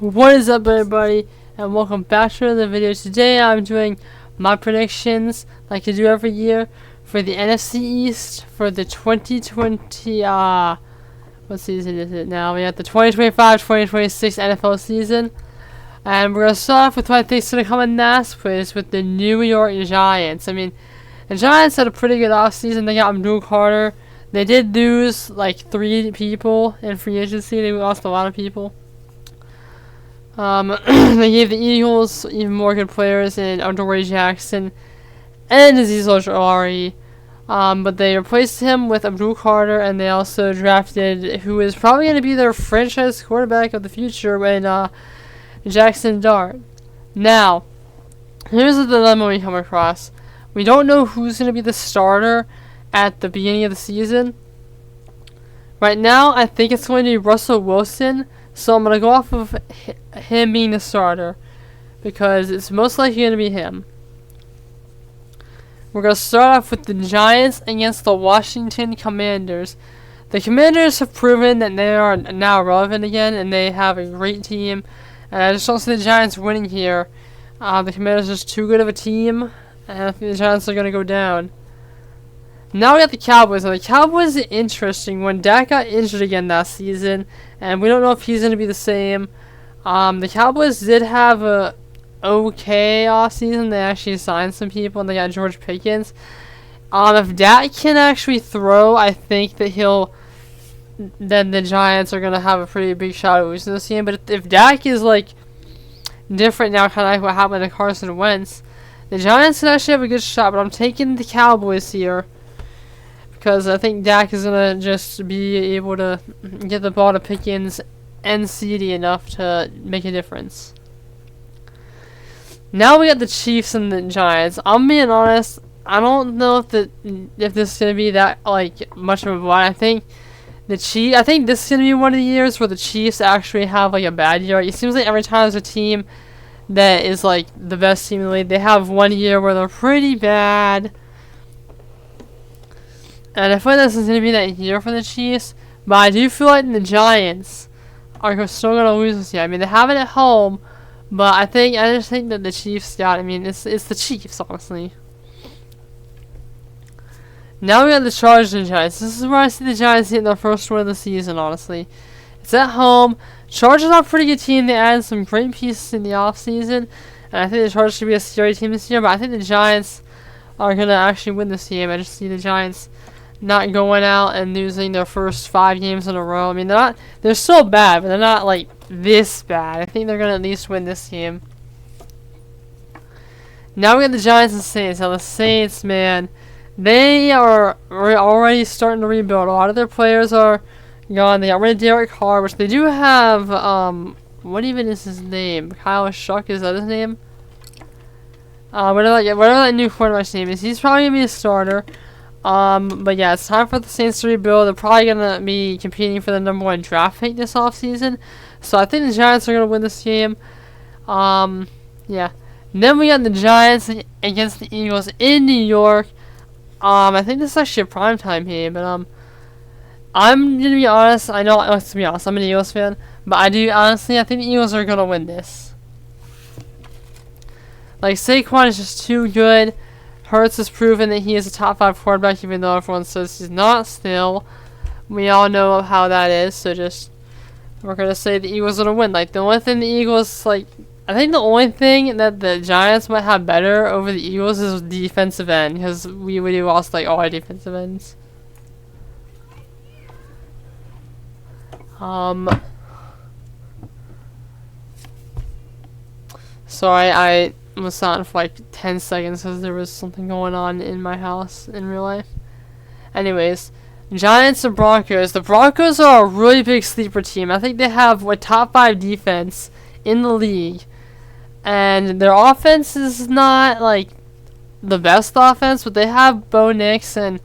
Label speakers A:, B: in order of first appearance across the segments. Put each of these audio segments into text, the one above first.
A: What is up, everybody, and welcome back to another video. Today I'm doing my predictions like I do every year for the NFC East for the 2020 what season is it now? We got the 2025-2026 NFL season, and we're gonna start off with what I think is gonna come in last place with the New York Giants. I mean, the Giants had a pretty good offseason. They got Abdul Carter. They did lose like 3 people in free agency. They lost a lot of people. They gave the Eagles even more good players in Adoree Jackson and Azeez Ojulari, but they replaced him with Abdul Carter, and they also drafted who is probably going to be their franchise quarterback of the future when Jackson Dart. Now, here's the dilemma we come across. We don't know who's going to be the starter at the beginning of the season. Right now, I think it's going to be Russell Wilson. So I'm going to go off of him being the starter, because it's most likely going to be him. We're going to start off with the Giants against the Washington Commanders. The Commanders have proven that they are now relevant again, and they have a great team. And I just don't see the Giants winning here. The Commanders are just too good of a team, and I think the Giants are going to go down. Now we got the Cowboys. Now the Cowboys are interesting. When Dak got injured again last season, and we don't know if he's going to be the same. The Cowboys did have a okay offseason. They actually signed some people, and they got George Pickens. If Dak can actually throw, I think that then the Giants are going to have a pretty big shot at losing this game. But if Dak is like different now, kind of like what happened to Carson Wentz, the Giants can actually have a good shot. But I'm taking the Cowboys here, because I think Dak is going to just be able to get the ball to Pickens and CD enough to make a difference. Now we got the Chiefs and the Giants. I'm being honest, I don't know if this is going to be that like much of a one. I think this is going to be one of the years where the Chiefs actually have like a bad year. It seems like every time there's a team that is like the best team in the league, they have one year where they're pretty bad. And I feel like this is going to be that year for the Chiefs. But I do feel like the Giants are still going to lose this year. I mean, they have it at home. But I just think that the Chiefs got it. I mean, it's the Chiefs, honestly. Now we got the Chargers and Giants. This is where I see the Giants hitting their first win of the season, honestly. It's at home. Chargers are a pretty good team. They added some great pieces in the offseason. And I think the Chargers should be a scary team this year. But I think the Giants are going to actually win this game. I just see the Giants not going out and losing their first 5 games in a row. I mean, they're still bad, but they're not like this bad. I think they're gonna at least win this game. Now we got the Giants and Saints. Now the Saints, man, they are already starting to rebuild. A lot of their players are gone. They got rid of Derek Carr, which they do have. What even is his name? Kyle Shuck, is that his name? Whatever that new quarterback's name is, he's probably gonna be a starter. But yeah, it's time for the Saints to rebuild. They're probably going to be competing for the #1 draft pick this offseason. So I think the Giants are going to win this game. Yeah. And then we got the Giants against the Eagles in New York. I think this is actually a primetime game, but I'm going to be honest. I know, let's be honest, I'm an Eagles fan. But I think the Eagles are going to win this. Like, Saquon is just too good. Hurts has proven that he is a top 5 quarterback, even though everyone says he's not still. We all know how that is, so we're going to say the Eagles are going to win. Like, the only thing the Eagles, I think the only thing that the Giants might have better over the Eagles is defensive end, because we lost, all our defensive ends. Sorry, I was silent for 10 seconds because there was something going on in my house in real life. Anyways, Giants and Broncos. The Broncos are a really big sleeper team. I think they have a top 5 defense in the league, and their offense is not the best offense, but they have Bo Nix, and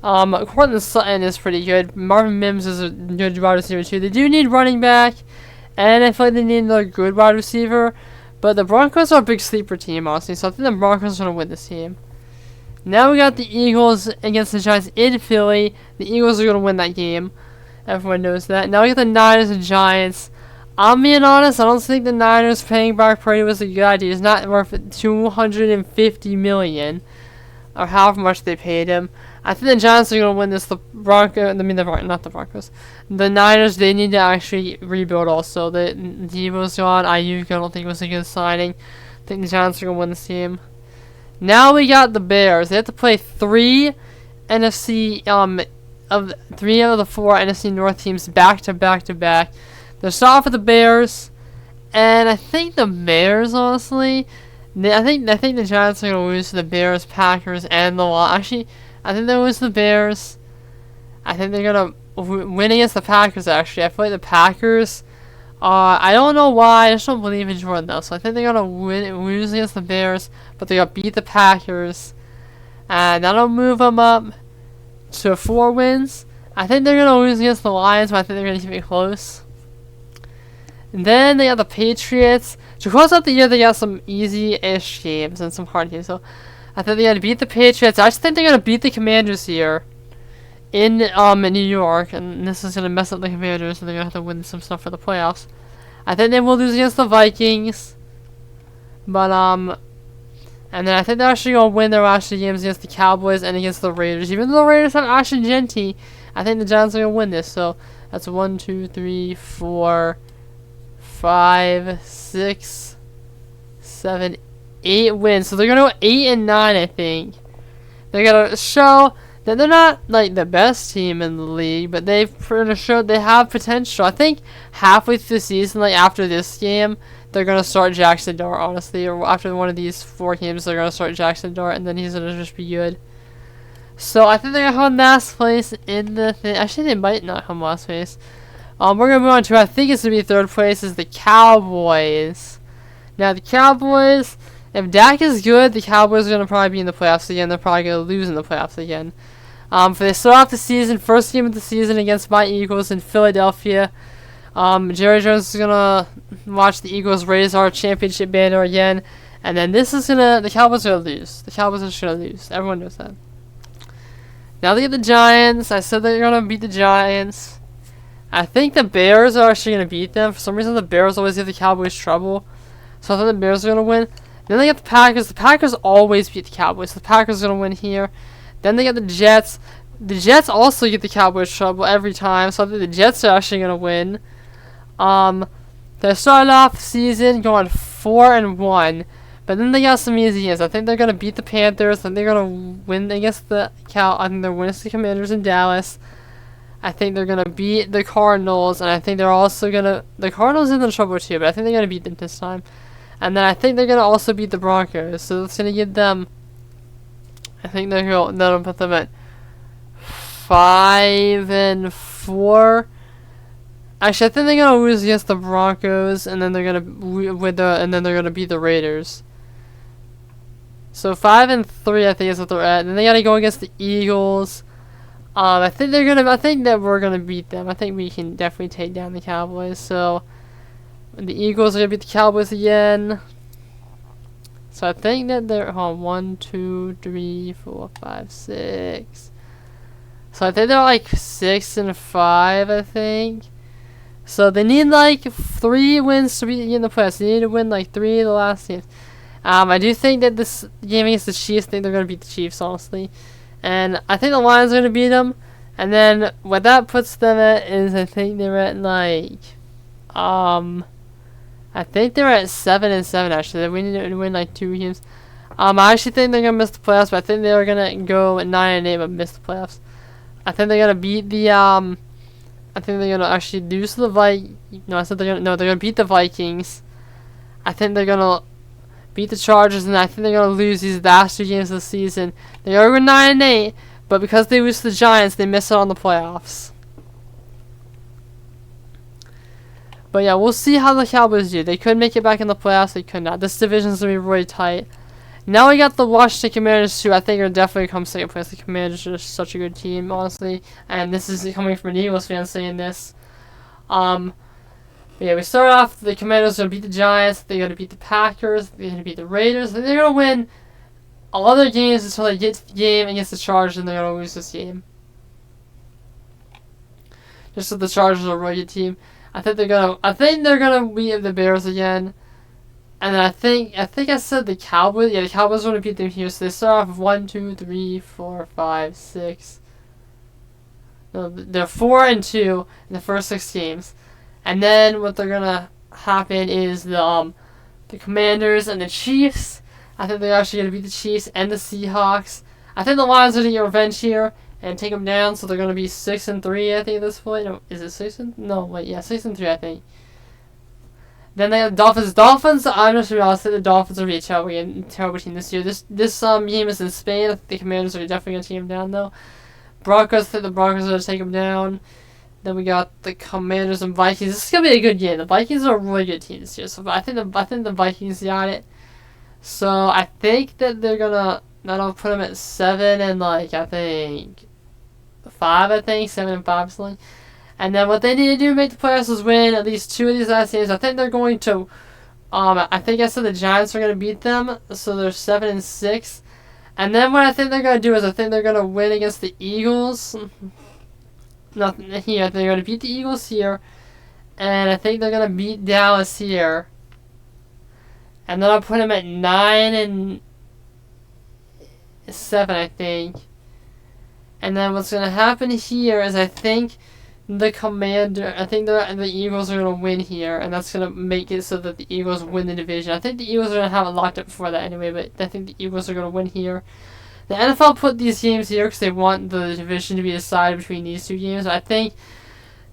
A: Cortland Sutton is pretty good. Marvin Mims is a good wide receiver too. They do need running back, and I feel like they need another good wide receiver. But the Broncos are a big sleeper team, honestly, so I think the Broncos are going to win this game. Now we got the Eagles against the Giants in Philly. The Eagles are going to win that game. Everyone knows that. Now we got the Niners and Giants. I'm being honest, I don't think the Niners paying Brock Purdy was a good idea. He's not worth $250 million, or however much they paid him. I think the Giants are going to win this. The Broncos. The Niners, they need to actually rebuild also. Deebo's gone. Ayuk, I don't think was a good signing. I think the Giants are going to win this game. Now we got the Bears. They have to play three of the 4 NFC North teams back to back to back. They're starting for the Bears, and I think the Bears, honestly, I think the Giants are gonna lose to the Bears, Packers, and the Lions. Actually, I think they lose to the Bears. I think they're gonna win against the Packers. Actually, I feel like the Packers. I don't know why. I just don't believe in Jordan though. So I think they're gonna lose against the Bears, but they're gonna beat the Packers, and that'll move them up to 4 wins. I think they're gonna lose against the Lions, but I think they're gonna keep it close. And then they got the Patriots. To close out the year, they got some easy-ish games and some hard games. So I think they're gonna beat the Patriots. I just think they're gonna beat the Commanders here in New York, and this is gonna mess up the Commanders, and they're gonna have to win some stuff for the playoffs. I think they will lose against the Vikings, but and then I think they're actually gonna win their last 2 games against the Cowboys and against the Raiders. Even though the Raiders have Ashton Genty, I think the Giants are gonna win this. So that's 1, 2, 3, 4, 5, 6, 7, 8 wins. So they're gonna go 8-9, I think. They're gonna show that they're not like the best team in the league, but they've showed they have potential. I think halfway through the season, like after this game, they're gonna start Jackson Dart. Honestly, or after one of these 4 games, they're gonna start Jackson Dart, and then he's gonna just be good. So I think they're gonna have last place in the thing. Actually, they might not have last place. We're gonna move on to, I think it's gonna be 3rd place, is the Cowboys. Now the Cowboys, if Dak is good, the Cowboys are gonna probably be in the playoffs again. They're probably gonna lose in the playoffs again. For they start off the season, first game of the season against my Eagles in Philadelphia. Jerry Jones is gonna watch the Eagles raise our championship banner again, and then the Cowboys are gonna lose. The Cowboys are just gonna lose. Everyone knows that. Now they get the Giants. I said they're gonna beat the Giants. I think the Bears are actually going to beat them. For some reason, the Bears always give the Cowboys trouble. So I thought the Bears are going to win. Then they get the Packers. The Packers always beat the Cowboys. So the Packers are going to win here. Then they get the Jets. The Jets also get the Cowboys trouble every time. So I think the Jets are actually going to win. They started off the season going 4-1. But then they got some easy games. I think they're going to beat the Panthers. I think they're going to win against the I think they're winning against the Commanders in Dallas. I think they're going to beat the Cardinals, and I think they're also going to... The Cardinals are in trouble too, but I think they're going to beat them this time. And then I think they're going to also beat the Broncos, so it's going to give them... I think that'll put them at 5-4. Actually, I think they're going to lose against the Broncos, and then they're going to beat the Raiders. So 5-3, I think is what they're at. And then they got to go against the Eagles. I think that we're gonna beat them. I think we can definitely take down the Cowboys. So the Eagles are gonna beat the Cowboys again. So I think that they're 1, 2, 3, 4, 5, 6. So I think they're like 6-5. I think. So they need like 3 wins to be in the playoffs. They need to win like 3 of the last games. I do think that this game against the Chiefs, I think they're gonna beat the Chiefs, honestly. And I think the Lions are going to beat them. And then what that puts them at is I think they're at like, I think they're at 7-7 actually. We need to win like 2 games. I actually think they're going to miss the playoffs, but I think they're going to go at 9-8 but miss the playoffs. I think they're going to beat the, I think they're going to actually lose to the they're going to beat the Vikings. I think they're going to beat the Chargers, and I think they're going to lose these last 2 games of the season. They are going 9-8, but because they lose to the Giants, they miss out on the playoffs. But yeah, we'll see how the Cowboys do. They could make it back in the playoffs, they could not. This division is going to be really tight. Now we got the Washington Commanders, too. I think are definitely come 2nd place. The Commanders are just such a good team, honestly. And this is coming from an Eagles fan saying this. But yeah, we start off, the Commanders are going to beat the Giants, they're going to beat the Packers, they're going to beat the Raiders, and they're going to win all their games until they get to the game against the Chargers, and they're going to lose this game. Just so the Chargers are a really good team. I think they're gonna beat the Bears again. And then I think I said the Cowboys. Yeah, the Cowboys are gonna beat them here. So they start off 1, 2, 3, 4, 5, 6. No, they're 4-2 in the first 6 games, and then what they're gonna happen is the Commanders and the Chiefs. I think they're actually gonna beat the Chiefs and the Seahawks. I think the Lions are gonna get revenge here and take them down. So they're gonna be 6-3. I think at this point. No, is it 6? No, wait, yeah, 6-3. I think. Then they have Dolphins. I'm just gonna be honest. The Dolphins are gonna be a terrible team this year. This game is in Spain. I think the Commanders are definitely gonna take them down though. Broncos, I think the Broncos are going to take them down. Then we got the Commanders and Vikings. This is going to be a good game. The Vikings are a really good team this year. So I think the Vikings got it. So I think that they're going to, that'll put them at 7 and I think 5, 7-5 something. And then what they need to do to make the playoffs is win at least 2 of these last games. I think they're going to, I think I said the Giants are going to beat them. So they're 7-6. And then what I think they're going to do is I think they're going to win against the Eagles. Nothing here. They're going to beat the Eagles here. And I think they're going to beat Dallas here. And then I'll put them at 9-7, I think. And then what's going to happen here is I think the Eagles are going to win here. And that's going to make it so that the Eagles win the division. I think the Eagles are going to have it locked up before that anyway. But I think the Eagles are going to win here. The NFL put these games here because they want the division to be decided between these 2 games. I think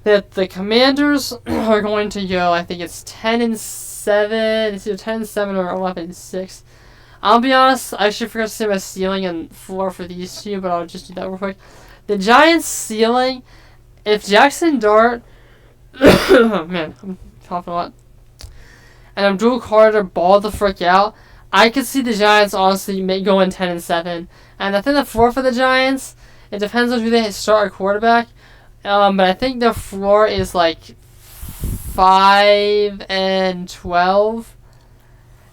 A: that the Commanders are going to go, I think it's 10-7. It's either 10-7 or 11-6. I'll be honest, I should forget to say my ceiling and floor for these 2, but I'll just do that real quick. The Giants' ceiling, if Jackson Dart, oh man, I'm coughing a lot, and Abdul Carter ball the frick out, I could see the Giants honestly going 10-7. And I think the floor for the Giants, it depends on who they start at quarterback. But I think their floor is 5-12.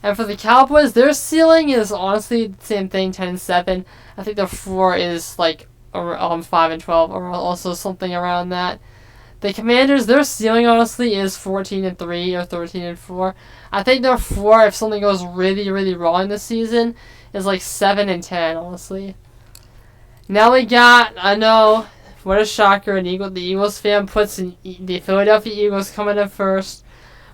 A: And for the Cowboys, their ceiling is honestly the same thing, 10-7. I think their floor is 5-12 or also something around that. The Commanders, their ceiling honestly is 14-3 or 13-4. I think their floor, if something goes really, really wrong this season, is 7-10, honestly. Now we got, I know, what a shocker, the Eagles fan puts the Philadelphia Eagles coming in first.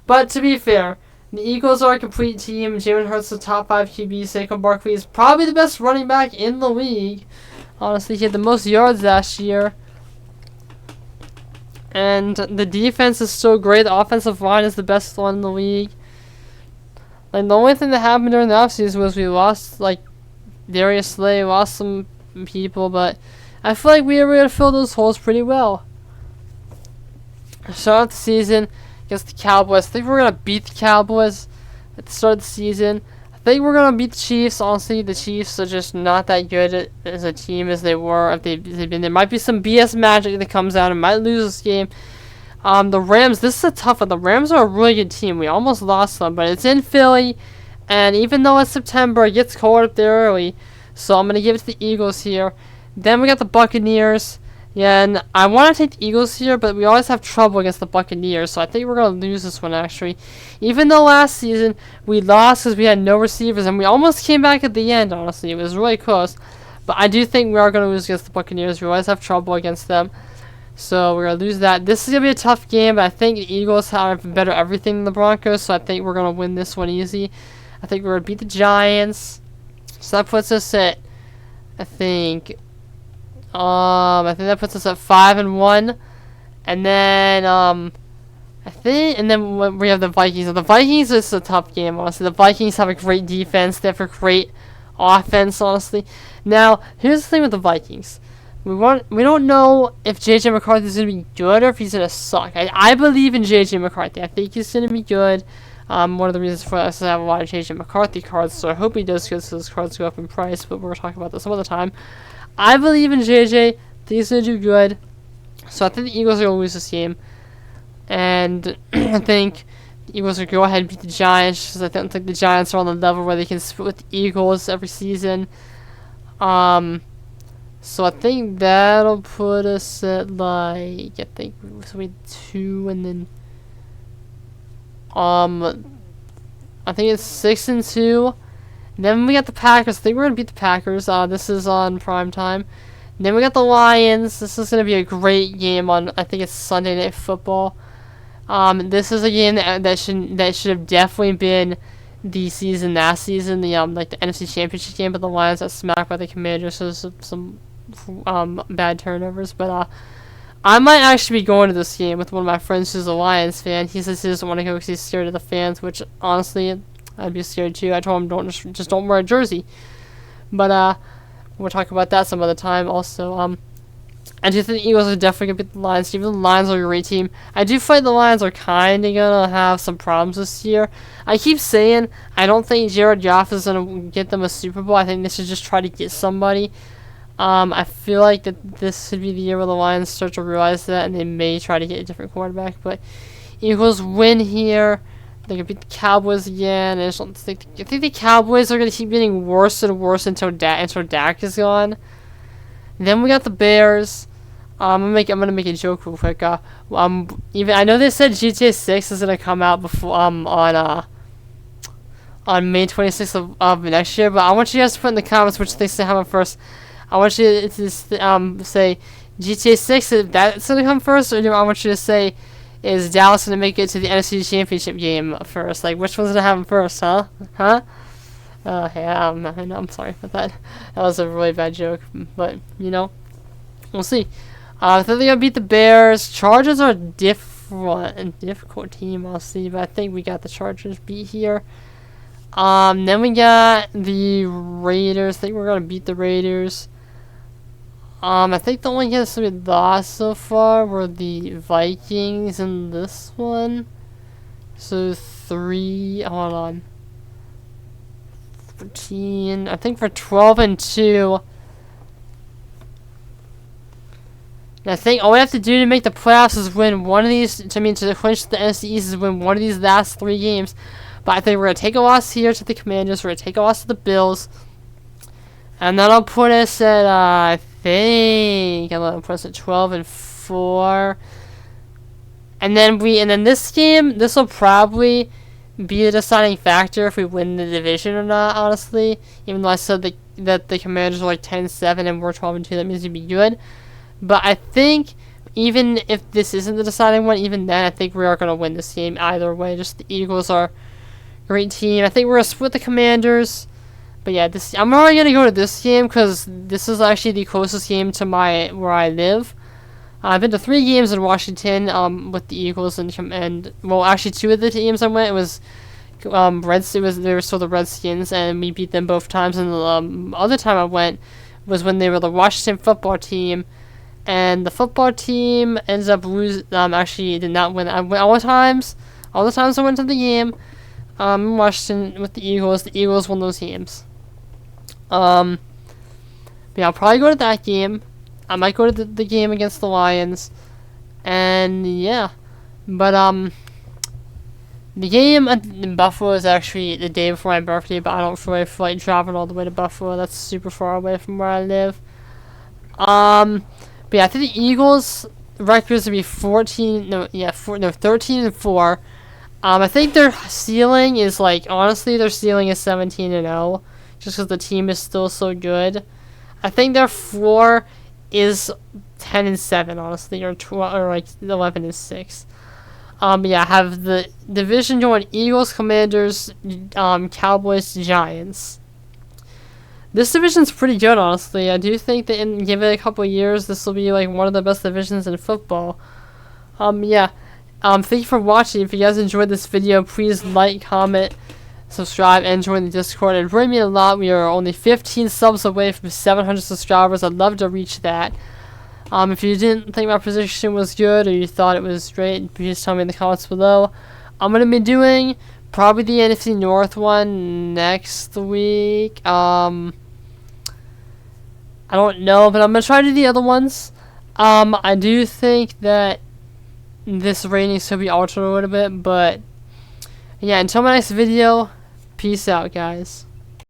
A: But to be fair, the Eagles are a complete team. Jalen Hurts the top 5 QB. Saquon Barkley is probably the best running back in the league. Honestly, he had the most yards last year. And the defense is still great. The offensive line is the best one in the league. The only thing that happened during the offseason was we lost, Darius Slay, lost some people, but I feel like we were able to fill those holes pretty well. Start out the season against the Cowboys. I think we're going to beat the Cowboys at the start of the season. I think we're going to beat the Chiefs. Honestly, the Chiefs are just not that good as a team as they were. If they've been, there might be some BS magic that comes out and might lose this game. The Rams, this is a tough one. The Rams are a really good team. We almost lost them, but it's in Philly. And even though it's September, it gets cold up there early. So I'm going to give it to the Eagles here. Then we got the Buccaneers. Yeah, and I want to take the Eagles here, but we always have trouble against the Buccaneers, so I think we're going to lose this one, actually. Even though last season we lost because we had no receivers, and we almost came back at the end, honestly. It was really close. But I do think we are going to lose against the Buccaneers. We always have trouble against them. So we're going to lose that. This is going to be a tough game, but I think the Eagles have better everything than the Broncos, so I think we're going to win this one easy. I think we're going to beat the Giants. So that puts us at, I think that puts us at 5-1, and then when we have the Vikings. The Vikings is a tough game, honestly. The Vikings have a great defense. They have a great offense, honestly. Now, here's the thing with the Vikings. We don't know if J.J. McCarthy is going to be good or if he's going to suck. I believe in J.J. McCarthy. I think he's going to be good. One of the reasons for us is I have a lot of J.J. McCarthy cards, so I hope he does good so his cards go up in price, but we're talking about this some other time. I believe in JJ. I think he's going to do good. So I think the Eagles are going to lose this game. And I think the Eagles are going to go ahead and beat the Giants, because I don't think the Giants are on the level where they can split with the Eagles every season. So I think that'll put us at so we 2 and then I think it's 6-2. Then we got the Packers. I think we're gonna beat the Packers. This is on prime time. Then we got the Lions. This is gonna be a great game on. I think it's Sunday Night Football. This is a game that should have definitely been the season last season. The like the NFC Championship game, but the Lions got smacked by the Commanders. So some bad turnovers. But I might actually be going to this game with one of my friends who's a Lions fan. He says he doesn't want to go because he's scared of the fans, which honestly I'd be scared too. I told him just don't wear a jersey. But we'll talk about that some other time also. I do think the Eagles are definitely going to beat the Lions. Even the Lions are a great team. I do feel like the Lions are kind of going to have some problems this year. I keep saying I don't think Jared Goff is going to get them a Super Bowl. I think they should just try to get somebody. I feel like that this should be the year where the Lions start to realize that, and they may try to get a different quarterback. But Eagles win here. They're going to beat the Cowboys again. I think the Cowboys are going to keep getting worse and worse until Dak is gone. Then we got the Bears. I'm gonna make a joke real quick. Even I know they said GTA 6 is gonna come out before on May 26th of next year, but I want you guys to put in the comments which they say come first. I want you to say GTA 6 if that's gonna come first, or I want you to say is Dallas gonna make it to the NFC Championship game first? Like which one's gonna happen first, huh? Yeah, I'm sorry for that. That was a really bad joke, but you know, we'll see. I think they're gonna beat the Bears. Chargers are a difficult team, I'll see, but I think we got the Chargers beat here. Then we got the Raiders. I think we're gonna beat the Raiders. I think the only games we lost so far were the Vikings in this one. So 3. Hold on. 14. I think for 12-2. And I think all we have to do to make the playoffs is win one of these. To clinch the NFC East is win one of these last 3 games. But I think we're gonna take a loss here to the Commanders. We're gonna take a loss to the Bills, and that'll put us at I think I'm gonna put us at 12-4. And then this game, this will probably be the deciding factor if we win the division or not. Honestly, even though I said that the Commanders are like 10-7 and we're 12-2, that means we'd be good. But I think even if this isn't the deciding one, even then I think we are gonna win this game either way. Just the Eagles are great team. I think we're gonna split the Commanders, but yeah, I'm already gonna go to this game because this is actually the closest game to where I live. I've been to 3 games in Washington with the Eagles and well, actually 2 of the teams I went was they were still the Redskins and we beat them both times, and the other time I went was when they were the Washington football team, and the football team ends up losing. Actually did not win. I went all the times I went to the game. Washington with the Eagles won those games. But yeah, I'll probably go to that game. I might go to the game against the Lions. And yeah. But the game in Buffalo is actually the day before my birthday, but I don't really feel like driving all the way to Buffalo. That's super far away from where I live. But yeah, I think the Eagles records would be 13-4. I think their ceiling is their ceiling is 17-0, just because the team is still so good. I think their floor is 10-7, honestly, or 11-6. But yeah, I have the division going Eagles, Commanders, Cowboys, Giants. This division's pretty good, honestly. I do think that give it a couple of years, this will be like one of the best divisions in football. Yeah. Thank you for watching. If you guys enjoyed this video, please like, comment, subscribe, and join the Discord. It would really mean a lot. We are only 15 subs away from 700 subscribers. I'd love to reach that. If you didn't think my position was good or you thought it was great, please tell me in the comments below. I'm going to be doing probably the NFC North one next week. I don't know, but I'm going to try to do the other ones. I do think that this rating should be altered a little bit, but yeah, until my next video, peace out, guys.